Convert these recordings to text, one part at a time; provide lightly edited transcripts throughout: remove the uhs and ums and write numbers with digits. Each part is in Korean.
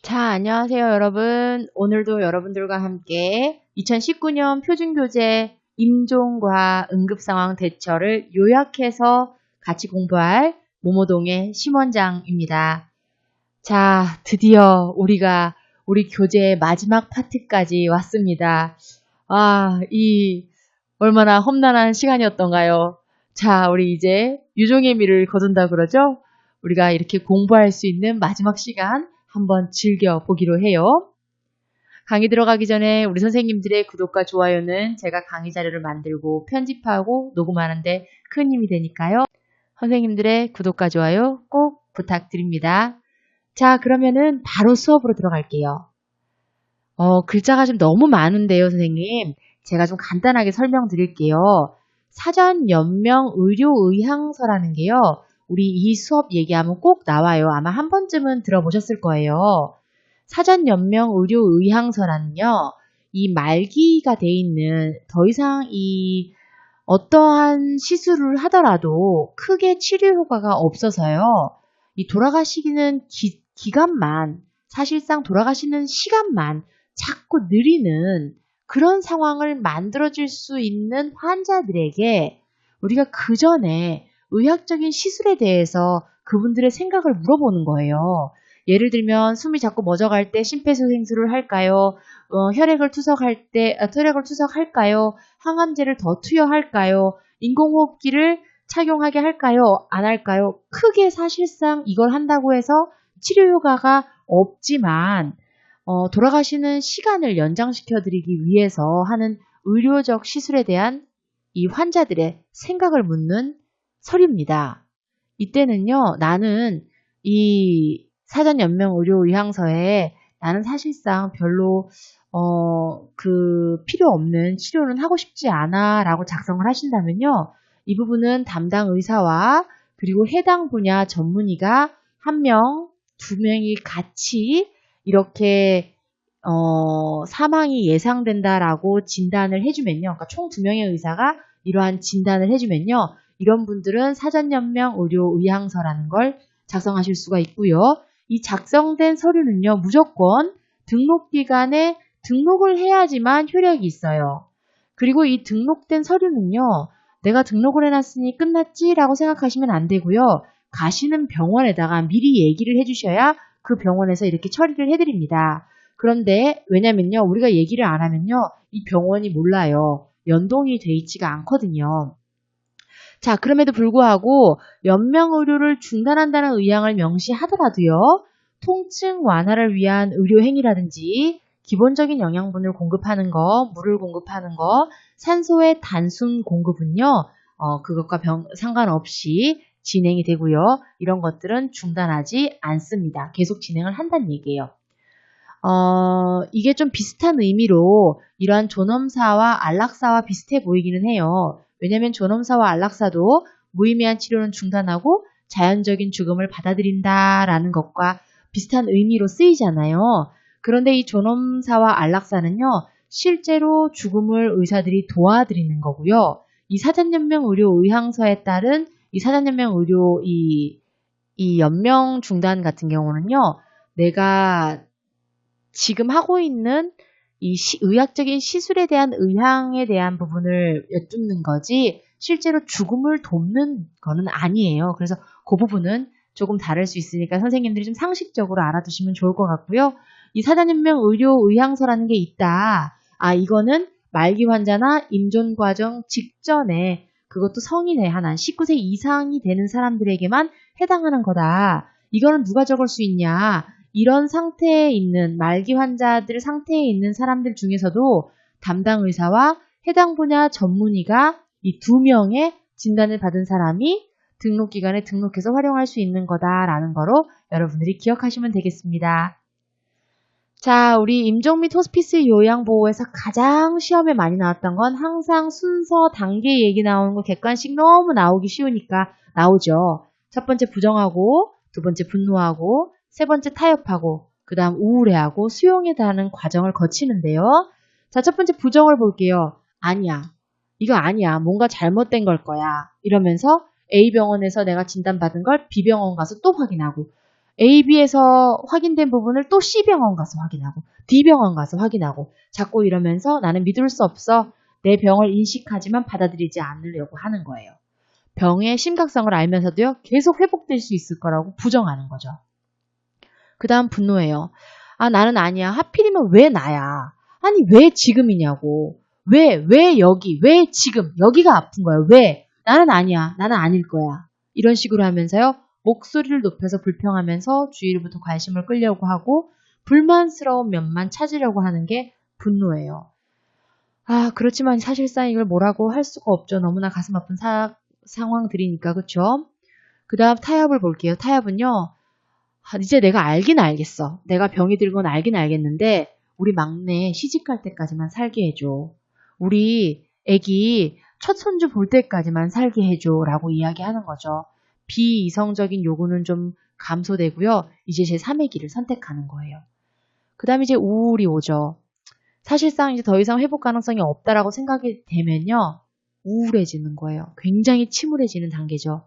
자, 안녕하세요, 여러분. 오늘도 여러분들과 함께 2019년 표준교재 임종과 응급상황 대처를 요약해서 같이 공부할 모모동의 심원장입니다. 자, 드디어 우리 교재의 마지막 파트까지 왔습니다. 얼마나 험난한 시간이었던가요? 자, 우리 이제 유종의 미를 거둔다 그러죠? 우리가 이렇게 공부할 수 있는 마지막 시간 한번 즐겨보기로 해요. 강의 들어가기 전에 우리 선생님들의 구독과 좋아요는 제가 강의 자료를 만들고 편집하고 녹음하는데 큰 힘이 되니까요. 선생님들의 구독과 좋아요 꼭 부탁드립니다. 자, 그러면은 바로 수업으로 들어갈게요. 글자가 좀 너무 많은데요, 선생님. 제가 좀 간단하게 설명드릴게요. 사전연명의료의향서라는 게요. 우리 이 수업 얘기하면 꼭 나와요. 아마 한 번쯤은 들어보셨을 거예요. 사전연명의료의향서라는요. 이 말기가 돼 있는 더 이상 이 어떠한 시술을 하더라도 크게 치료 효과가 없어서요. 이 돌아가시는 기간만 사실상 돌아가시는 시간만 자꾸 느리는 그런 상황을 만들어줄 수 있는 환자들에게 우리가 그 전에 의학적인 시술에 대해서 그분들의 생각을 물어보는 거예요. 예를 들면 숨이 자꾸 멎어갈 때 심폐소생술을 할까요? 혈액을 투석할까요? 항암제를 더 투여할까요? 인공호흡기를 착용하게 할까요? 안 할까요? 크게 사실상 이걸 한다고 해서 치료 효과가 없지만 돌아가시는 시간을 연장시켜드리기 위해서 하는 의료적 시술에 대한 이 환자들의 생각을 묻는 서류입니다. 이때는요, 나는 이 사전연명의료의향서에 나는 사실상 별로 필요 없는 치료는 하고 싶지 않아 라고 작성을 하신다면요, 이 부분은 담당 의사와 그리고 해당 분야 전문의가 한 명, 두 명이 같이 이렇게 사망이 예상된다라고 진단을 해주면요. 그러니까 총 2명의 의사가 이러한 진단을 해주면요. 이런 분들은 사전연명 의료의향서라는 걸 작성하실 수가 있고요. 이 작성된 서류는요. 무조건 등록기관에 등록을 해야지만 효력이 있어요. 그리고 이 등록된 서류는요. 내가 등록을 해놨으니 끝났지라고 생각하시면 안 되고요. 가시는 병원에다가 미리 얘기를 해주셔야 그 병원에서 이렇게 처리를 해드립니다. 그런데 왜냐면요. 우리가 얘기를 안 하면요. 이 병원이 몰라요. 연동이 돼 있지가 않거든요. 자, 그럼에도 불구하고 연명의료를 중단한다는 의향을 명시하더라도요. 통증 완화를 위한 의료행위라든지 기본적인 영양분을 공급하는 거, 물을 공급하는 거, 산소의 단순 공급은요. 그것과 상관없이 진행이 되고요. 이런 것들은 중단하지 않습니다. 계속 진행을 한다는 얘기예요. 이게 좀 비슷한 의미로 이러한 존엄사와 안락사와 비슷해 보이기는 해요. 왜냐하면 존엄사와 안락사도 무의미한 치료는 중단하고 자연적인 죽음을 받아들인다라는 것과 비슷한 의미로 쓰이잖아요. 그런데 이 존엄사와 안락사는요. 실제로 죽음을 의사들이 도와드리는 거고요. 이 사전연명 의료의향서에 따른 이 사전연명 의료 이 연명 중단 같은 경우는요. 내가 지금 하고 있는 이 의학적인 시술에 대한 의향에 대한 부분을 여쭙는 거지 실제로 죽음을 돕는 거는 아니에요. 그래서 그 부분은 조금 다를 수 있으니까 선생님들이 좀 상식적으로 알아두시면 좋을 것 같고요. 이 사전연명 의료의향서라는 게 있다. 이거는 말기 환자나 임종 과정 직전에 그것도 성인의 한 19세 이상이 되는 사람들에게만 해당하는 거다. 이거는 누가 적을 수 있냐. 이런 상태에 있는 말기 환자들 상태에 있는 사람들 중에서도 담당 의사와 해당 분야 전문의가 이 2명의 진단을 받은 사람이 등록기관에 등록해서 활용할 수 있는 거다라는 거로 여러분들이 기억하시면 되겠습니다. 자, 우리 임종 및 호스피스 요양보호에서 가장 시험에 많이 나왔던 건 항상 순서, 단계 얘기 나오는 거 객관식 너무 나오기 쉬우니까 나오죠. 첫 번째 부정하고, 두 번째 분노하고, 세 번째 타협하고, 그 다음 우울해하고 수용해다는 과정을 거치는데요. 자, 첫 번째 부정을 볼게요. 아니야. 이거 아니야. 뭔가 잘못된 걸 거야. 이러면서 A병원에서 내가 진단받은 걸 B병원 가서 또 확인하고 AB에서 확인된 부분을 또 C병원 가서 확인하고 D병원 가서 확인하고 자꾸 이러면서 나는 믿을 수 없어. 내 병을 인식하지만 받아들이지 않으려고 하는 거예요. 병의 심각성을 알면서도요. 계속 회복될 수 있을 거라고 부정하는 거죠. 그 다음 분노예요. 아, 나는 아니야. 하필이면 왜 나야? 아니, 왜 지금이냐고. 왜 여기? 왜 지금? 여기가 아픈 거야. 왜? 나는 아니야. 나는 아닐 거야. 이런 식으로 하면서요. 목소리를 높여서 불평하면서 주위로부터 관심을 끌려고 하고 불만스러운 면만 찾으려고 하는 게 분노예요. 아, 그렇지만 사실상 이걸 뭐라고 할 수가 없죠. 너무나 가슴 아픈 상황들이니까, 그쵸? 그 다음 타협을 볼게요. 타협은요. 이제 내가 알긴 알겠어. 내가 병이 들건 알긴 알겠는데 우리 막내 시집갈 때까지만 살게 해줘. 우리 애기 첫 손주 볼 때까지만 살게 해줘 라고 이야기하는 거죠. 비이성적인 요구는 좀 감소되고요. 이제 제 3의 길을 선택하는 거예요. 그 다음에 이제 우울이 오죠. 사실상 이제 더 이상 회복 가능성이 없다라고 생각이 되면요. 우울해지는 거예요. 굉장히 침울해지는 단계죠.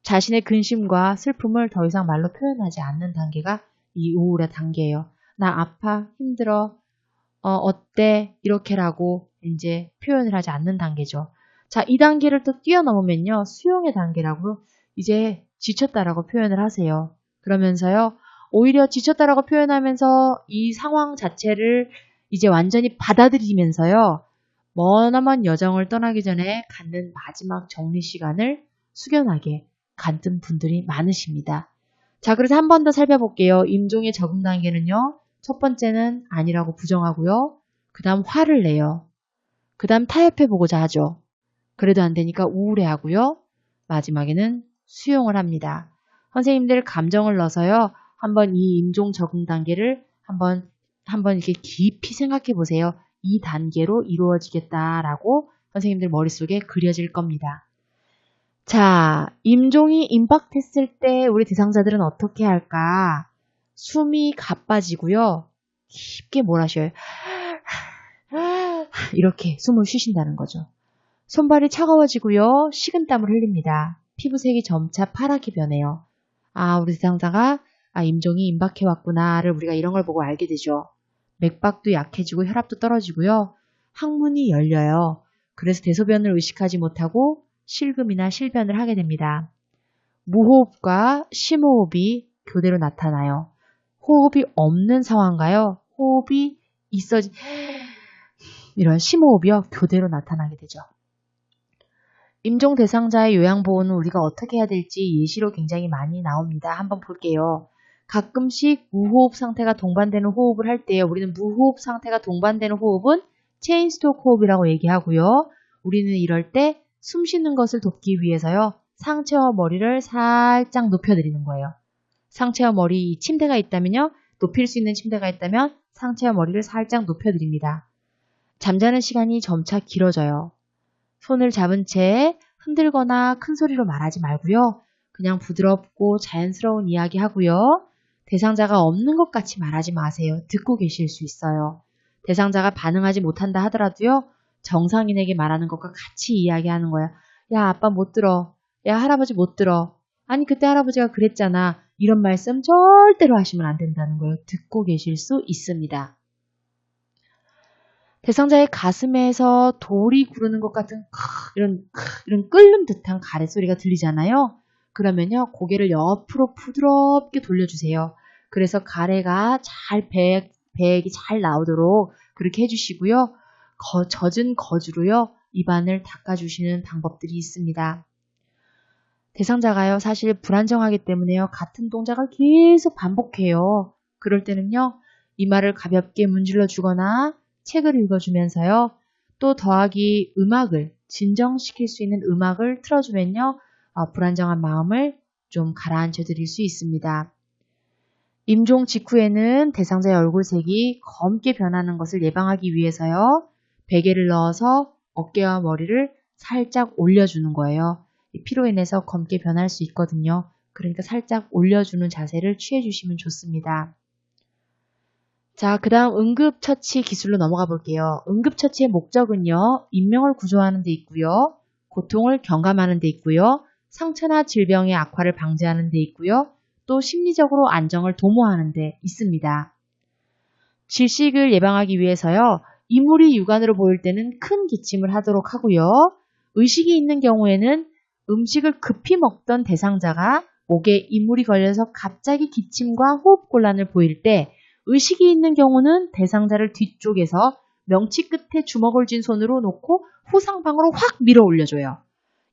자신의 근심과 슬픔을 더 이상 말로 표현하지 않는 단계가 이 우울의 단계예요. 나 아파, 힘들어, 어때, 이렇게라고 이제 표현을 하지 않는 단계죠. 자, 이 단계를 또 뛰어넘으면요. 수용의 단계라고 이제 지쳤다라고 표현을 하세요. 그러면서요. 오히려 지쳤다라고 표현하면서 이 상황 자체를 이제 완전히 받아들이면서요. 머나먼 여정을 떠나기 전에 갖는 마지막 정리 시간을 숙연하게 갖는 분들이 많으십니다. 자, 그래서 한 번 더 살펴볼게요. 임종의 적응 단계는요. 첫 번째는 아니라고 부정하고요. 그 다음 화를 내요. 그 다음 타협해보고자 하죠. 그래도 안 되니까 우울해하고요. 마지막에는 수용을 합니다. 선생님들 감정을 넣어서요. 한번 이 임종 적응 단계를 한번 이렇게 깊이 생각해 보세요. 이 단계로 이루어지겠다라고 선생님들 머릿속에 그려질 겁니다. 자, 임종이 임박했을 때 우리 대상자들은 어떻게 할까? 숨이 가빠지고요. 깊게 몰아쉬어요. 이렇게 숨을 쉬신다는 거죠. 손발이 차가워지고요. 식은땀을 흘립니다. 피부색이 점차 파랗게 변해요. 아, 우리 대상자가 임종이 임박해왔구나를 우리가 이런 걸 보고 알게 되죠. 맥박도 약해지고 혈압도 떨어지고요. 항문이 열려요. 그래서 대소변을 의식하지 못하고 실금이나 실변을 하게 됩니다. 무호흡과 심호흡이 교대로 나타나요. 호흡이 없는 상황과요. 호흡이 이런 심호흡이요. 교대로 나타나게 되죠. 임종 대상자의 요양보호는 우리가 어떻게 해야 될지 예시로 굉장히 많이 나옵니다. 한번 볼게요. 가끔씩 무호흡 상태가 동반되는 호흡을 할 때요. 우리는 무호흡 상태가 동반되는 호흡은 체인스톡 호흡이라고 얘기하고요. 우리는 이럴 때 숨 쉬는 것을 돕기 위해서요. 상체와 머리를 살짝 높여드리는 거예요. 상체와 머리 침대가 있다면요. 높일 수 있는 침대가 있다면 상체와 머리를 살짝 높여드립니다. 잠자는 시간이 점차 길어져요. 손을 잡은 채 흔들거나 큰 소리로 말하지 말고요. 그냥 부드럽고 자연스러운 이야기 하고요. 대상자가 없는 것 같이 말하지 마세요. 듣고 계실 수 있어요. 대상자가 반응하지 못한다 하더라도요. 정상인에게 말하는 것과 같이 이야기하는 거야. 야, 아빠 못 들어. 야, 할아버지 못 들어. 아니, 그때 할아버지가 그랬잖아. 이런 말씀 절대로 하시면 안 된다는 거예요. 듣고 계실 수 있습니다. 대상자의 가슴에서 돌이 구르는 것 같은 이런 끓는 듯한 가래 소리가 들리잖아요. 그러면요, 고개를 옆으로 부드럽게 돌려주세요. 그래서 가래가 잘 배액이 잘 나오도록 그렇게 해주시고요. 젖은 거즈로요, 입안을 닦아주시는 방법들이 있습니다. 대상자가요, 사실 불안정하기 때문에요, 같은 동작을 계속 반복해요. 그럴 때는요, 이마를 가볍게 문질러 주거나 책을 읽어주면서요. 또 더하기 음악을 진정시킬 수 있는 음악을 틀어주면요. 불안정한 마음을 좀 가라앉혀 드릴 수 있습니다. 임종 직후에는 대상자의 얼굴색이 검게 변하는 것을 예방하기 위해서요. 베개를 넣어서 어깨와 머리를 살짝 올려주는 거예요. 피로 인해서 검게 변할 수 있거든요. 그러니까 살짝 올려주는 자세를 취해주시면 좋습니다. 자, 그 다음 응급처치 기술로 넘어가 볼게요. 응급처치의 목적은요. 인명을 구조하는 데 있고요. 고통을 경감하는 데 있고요. 상처나 질병의 악화를 방지하는 데 있고요. 또 심리적으로 안정을 도모하는 데 있습니다. 질식을 예방하기 위해서요. 이물이 육안으로 보일 때는 큰 기침을 하도록 하고요. 의식이 있는 경우에는 음식을 급히 먹던 대상자가 목에 이물이 걸려서 갑자기 기침과 호흡곤란을 보일 때 의식이 있는 경우는 대상자를 뒤쪽에서 명치 끝에 주먹을 쥔 손으로 놓고 후상방으로 확 밀어 올려줘요.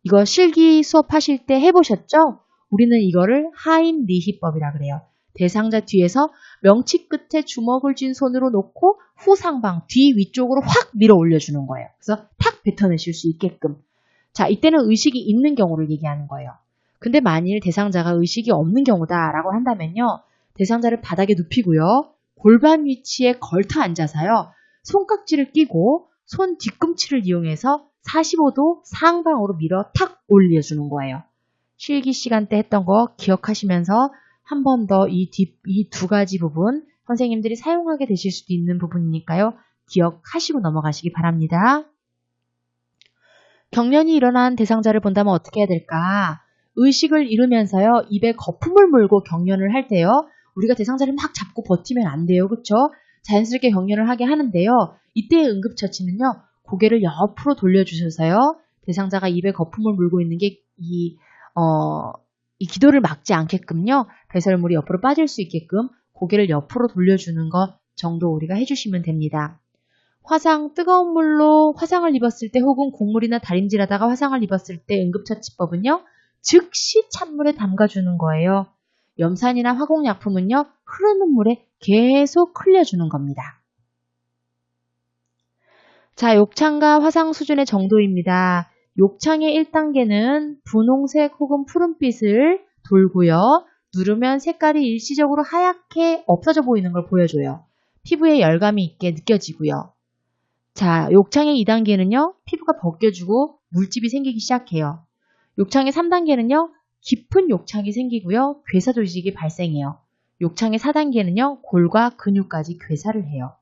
이거 실기 수업하실 때 해보셨죠? 우리는 이거를 하임리히법이라 그래요. 대상자 뒤에서 명치 끝에 주먹을 쥔 손으로 놓고 후상방, 뒤 위쪽으로 확 밀어 올려주는 거예요. 그래서 탁 뱉어내실 수 있게끔. 자, 이때는 의식이 있는 경우를 얘기하는 거예요. 근데 만일 대상자가 의식이 없는 경우다라고 한다면요. 대상자를 바닥에 눕히고요. 골반 위치에 걸터 앉아서요. 손깍지를 끼고 손 뒤꿈치를 이용해서 45도 상방으로 밀어 탁 올려주는 거예요. 실기 시간 때 했던 거 기억하시면서 한 번 더 이 두 가지 부분 선생님들이 사용하게 되실 수도 있는 부분이니까요. 기억하시고 넘어가시기 바랍니다. 경련이 일어난 대상자를 본다면 어떻게 해야 될까? 의식을 잃으면서요. 입에 거품을 물고 경련을 할 때요. 우리가 대상자를 막 잡고 버티면 안 돼요. 그렇죠? 자연스럽게 경련을 하게 하는데요. 이때의 응급처치는요. 고개를 옆으로 돌려주셔서요. 대상자가 입에 거품을 물고 있는 게 이 기도를 막지 않게끔요. 배설물이 옆으로 빠질 수 있게끔 고개를 옆으로 돌려주는 것 정도 우리가 해주시면 됩니다. 화상, 뜨거운 물로 화상을 입었을 때 혹은 곡물이나 다림질하다가 화상을 입었을 때 응급처치법은요. 즉시 찬물에 담가주는 거예요. 염산이나 화공약품은요. 흐르는 물에 계속 흘려주는 겁니다. 자, 욕창과 화상 수준의 정도입니다. 욕창의 1단계는 분홍색 혹은 푸른빛을 돌고요. 누르면 색깔이 일시적으로 하얗게 없어져 보이는 걸 보여줘요. 피부에 열감이 있게 느껴지고요. 자, 욕창의 2단계는요. 피부가 벗겨지고 물집이 생기기 시작해요. 욕창의 3단계는요. 깊은 욕창이 생기고요. 괴사 조직이 발생해요. 욕창의 4단계는요. 골과 근육까지 괴사를 해요.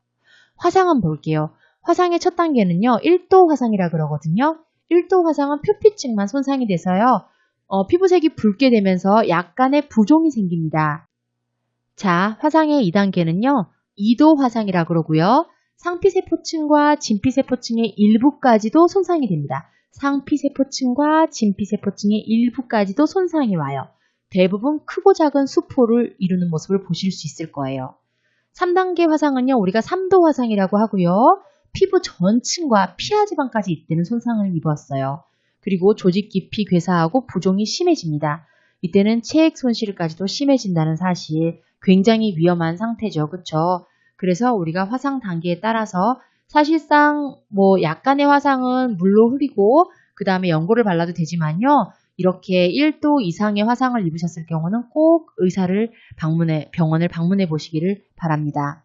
화상은 볼게요. 화상의 첫 단계는요. 1도 화상이라 그러거든요. 1도 화상은 표피층만 손상이 돼서요. 피부색이 붉게 되면서 약간의 부종이 생깁니다. 자, 화상의 2단계는요. 2도 화상이라 그러고요. 상피세포층과 진피세포층의 일부까지도 손상이 됩니다. 상피세포층과 진피세포층의 일부까지도 손상이 와요. 대부분 크고 작은 수포를 이루는 모습을 보실 수 있을 거예요. 3단계 화상은요. 우리가 3도 화상이라고 하고요. 피부 전층과 피하지방까지 이때는 손상을 입었어요. 그리고 조직 깊이 괴사하고 부종이 심해집니다. 이때는 체액 손실까지도 심해진다는 사실, 굉장히 위험한 상태죠. 그렇죠? 그래서 우리가 화상 단계에 따라서 사실상 약간의 화상은 물로 흐리고 그 다음에 연고를 발라도 되지만요. 이렇게 1도 이상의 화상을 입으셨을 경우는 꼭 병원을 방문해 보시기를 바랍니다.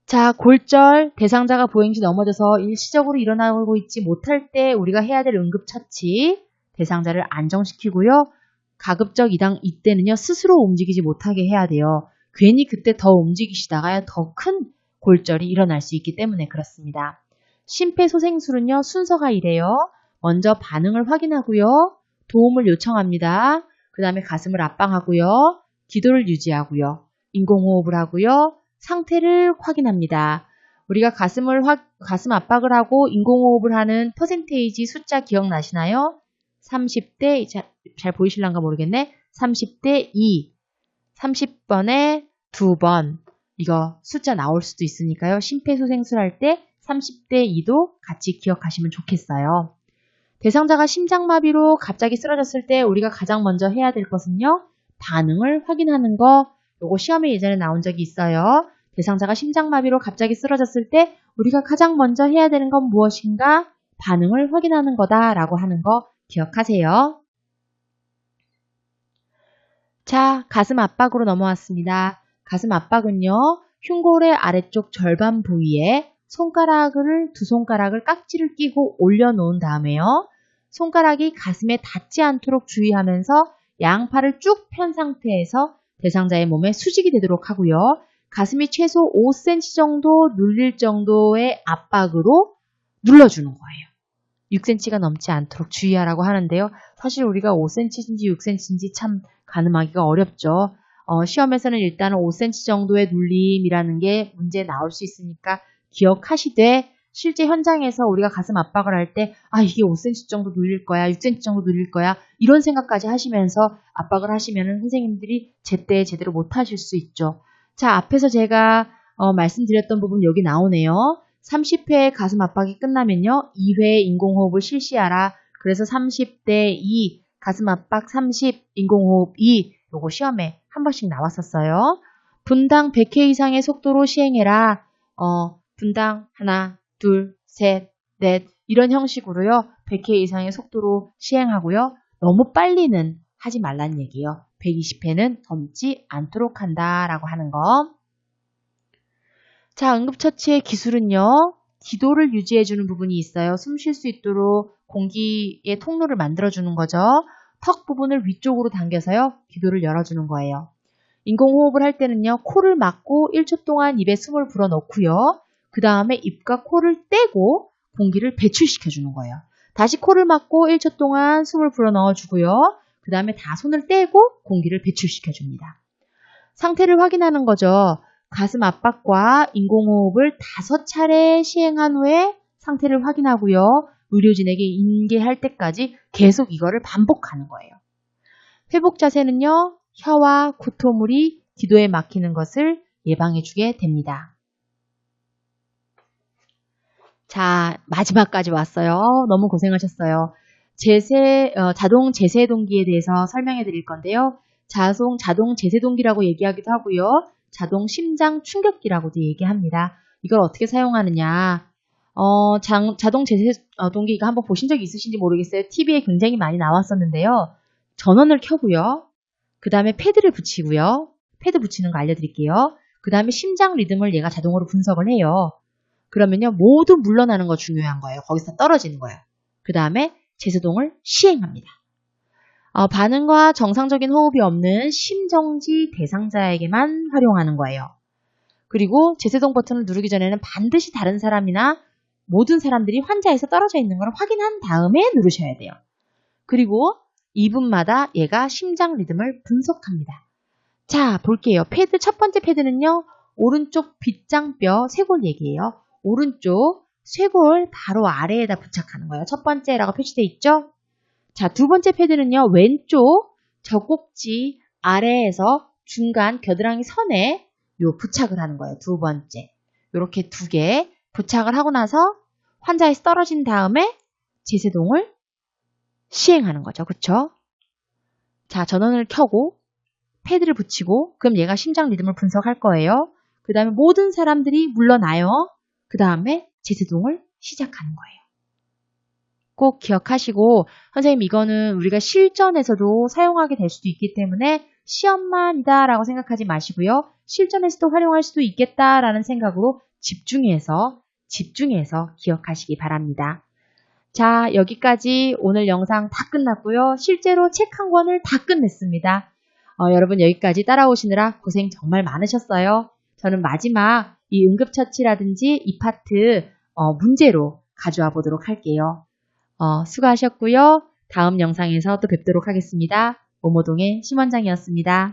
자, 골절, 대상자가 보행시 넘어져서 일시적으로 일어나고 있지 못할 때 우리가 해야 될 응급처치, 대상자를 안정시키고요. 가급적 이때는요. 스스로 움직이지 못하게 해야 돼요. 괜히 그때 더 움직이시다가 더 큰 골절이 일어날 수 있기 때문에 그렇습니다. 심폐소생술은요. 순서가 이래요. 먼저 반응을 확인하고요. 도움을 요청합니다. 그 다음에 가슴을 압박하고요. 기도를 유지하고요. 인공호흡을 하고요. 상태를 확인합니다. 우리가 가슴 압박을 하고 인공호흡을 하는 퍼센테이지 숫자 기억나시나요? 30대, 잘 보이실란가 모르겠네. 30대 2, 30번에 2번. 이거 숫자 나올 수도 있으니까요. 심폐소생술 할 때 30대 2도 같이 기억하시면 좋겠어요. 대상자가 심장마비로 갑자기 쓰러졌을 때 우리가 가장 먼저 해야 될 것은요. 반응을 확인하는 거. 요거 시험에 예전에 나온 적이 있어요. 대상자가 심장마비로 갑자기 쓰러졌을 때 우리가 가장 먼저 해야 되는 건 무엇인가? 반응을 확인하는 거다라고 하는 거 기억하세요. 자, 가슴 압박으로 넘어왔습니다. 가슴 압박은요. 흉골의 아래쪽 절반 부위에 두 손가락을 깍지를 끼고 올려놓은 다음에요. 손가락이 가슴에 닿지 않도록 주의하면서 양팔을 쭉 편 상태에서 대상자의 몸에 수직이 되도록 하고요. 가슴이 최소 5cm 정도 눌릴 정도의 압박으로 눌러주는 거예요. 6cm가 넘지 않도록 주의하라고 하는데요. 사실 우리가 5cm인지 6cm인지 참 가늠하기가 어렵죠. 시험에서는 일단은 5cm 정도의 눌림이라는 게 문제에 나올 수 있으니까 기억하시되 실제 현장에서 우리가 가슴 압박을 할 때 이게 5cm 정도 눌릴 거야, 6cm 정도 눌릴 거야 이런 생각까지 하시면서 압박을 하시면 선생님들이 제때 제대로 못 하실 수 있죠. 자, 앞에서 제가 말씀드렸던 부분 여기 나오네요. 30회 가슴 압박이 끝나면요. 2회 인공호흡을 실시하라. 그래서 30대 2 가슴 압박 30 인공호흡 2 요거 시험에 한 번씩 나왔었어요. 분당 100회 이상의 속도로 시행해라. 분당 하나, 둘, 셋, 넷 이런 형식으로요. 100회 이상의 속도로 시행하고요. 너무 빨리는 하지 말란 얘기예요. 120회는 넘지 않도록 한다라고 하는 거. 자, 응급처치의 기술은요. 기도를 유지해주는 부분이 있어요. 숨 쉴 수 있도록 공기의 통로를 만들어주는 거죠. 턱 부분을 위쪽으로 당겨서요. 기도를 열어주는 거예요. 인공호흡을 할 때는요. 코를 막고 1초 동안 입에 숨을 불어넣고요. 그 다음에 입과 코를 떼고 공기를 배출시켜주는 거예요. 다시 코를 막고 1초 동안 숨을 불어넣어주고요. 그 다음에 다 손을 떼고 공기를 배출시켜줍니다. 상태를 확인하는 거죠. 가슴 압박과 인공호흡을 5차례 시행한 후에 상태를 확인하고요. 의료진에게 인계할 때까지 계속 이거를 반복하는 거예요. 회복 자세는요. 혀와 구토물이 기도에 막히는 것을 예방해주게 됩니다. 자, 마지막까지 왔어요. 너무 고생하셨어요. 자동 제세동기에 대해서 설명해 드릴 건데요. 자동 제세동기라고 얘기하기도 하고요. 자동 심장 충격기라고도 얘기합니다. 이걸 어떻게 사용하느냐. 자동 제세동기 이거 한번 보신 적이 있으신지 모르겠어요. TV에 굉장히 많이 나왔었는데요. 전원을 켜고요. 그 다음에 패드를 붙이고요. 패드 붙이는 거 알려드릴게요. 그 다음에 심장 리듬을 얘가 자동으로 분석을 해요. 그러면요. 모두 물러나는 거 중요한 거예요. 거기서 떨어지는 거예요. 그 다음에 제세동을 시행합니다. 반응과 정상적인 호흡이 없는 심정지 대상자에게만 활용하는 거예요. 그리고 제세동 버튼을 누르기 전에는 반드시 다른 사람이나 모든 사람들이 환자에서 떨어져 있는 걸 확인한 다음에 누르셔야 돼요. 그리고 2분마다 얘가 심장 리듬을 분석합니다. 자, 볼게요. 첫 번째 패드는요. 오른쪽 빗장뼈 쇄골 얘기예요. 오른쪽 쇄골 바로 아래에다 부착하는 거예요. 첫 번째라고 표시되어 있죠? 자, 두 번째 패드는요. 왼쪽 젖꼭지 아래에서 중간 겨드랑이 선에 부착을 하는 거예요. 두 번째. 이렇게 2개 부착을 하고 나서 환자에서 떨어진 다음에 제세동을 시행하는 거죠. 그쵸? 자, 전원을 켜고 패드를 붙이고 그럼 얘가 심장 리듬을 분석할 거예요. 그 다음에 모든 사람들이 물러나요. 그 다음에 제세동을 시작하는 거예요. 꼭 기억하시고 선생님 이거는 우리가 실전에서도 사용하게 될 수도 있기 때문에 시험만이다 라고 생각하지 마시고요. 실전에서도 활용할 수도 있겠다라는 생각으로 집중해서 기억하시기 바랍니다. 자, 여기까지 오늘 영상 다 끝났고요. 실제로 책 한 권을 다 끝냈습니다. 여러분 여기까지 따라오시느라 고생 정말 많으셨어요. 저는 마지막 이 응급처치라든지 이 파트 문제로 가져와 보도록 할게요. 수고하셨고요. 다음 영상에서 또 뵙도록 하겠습니다. 오모동의 심원장이었습니다.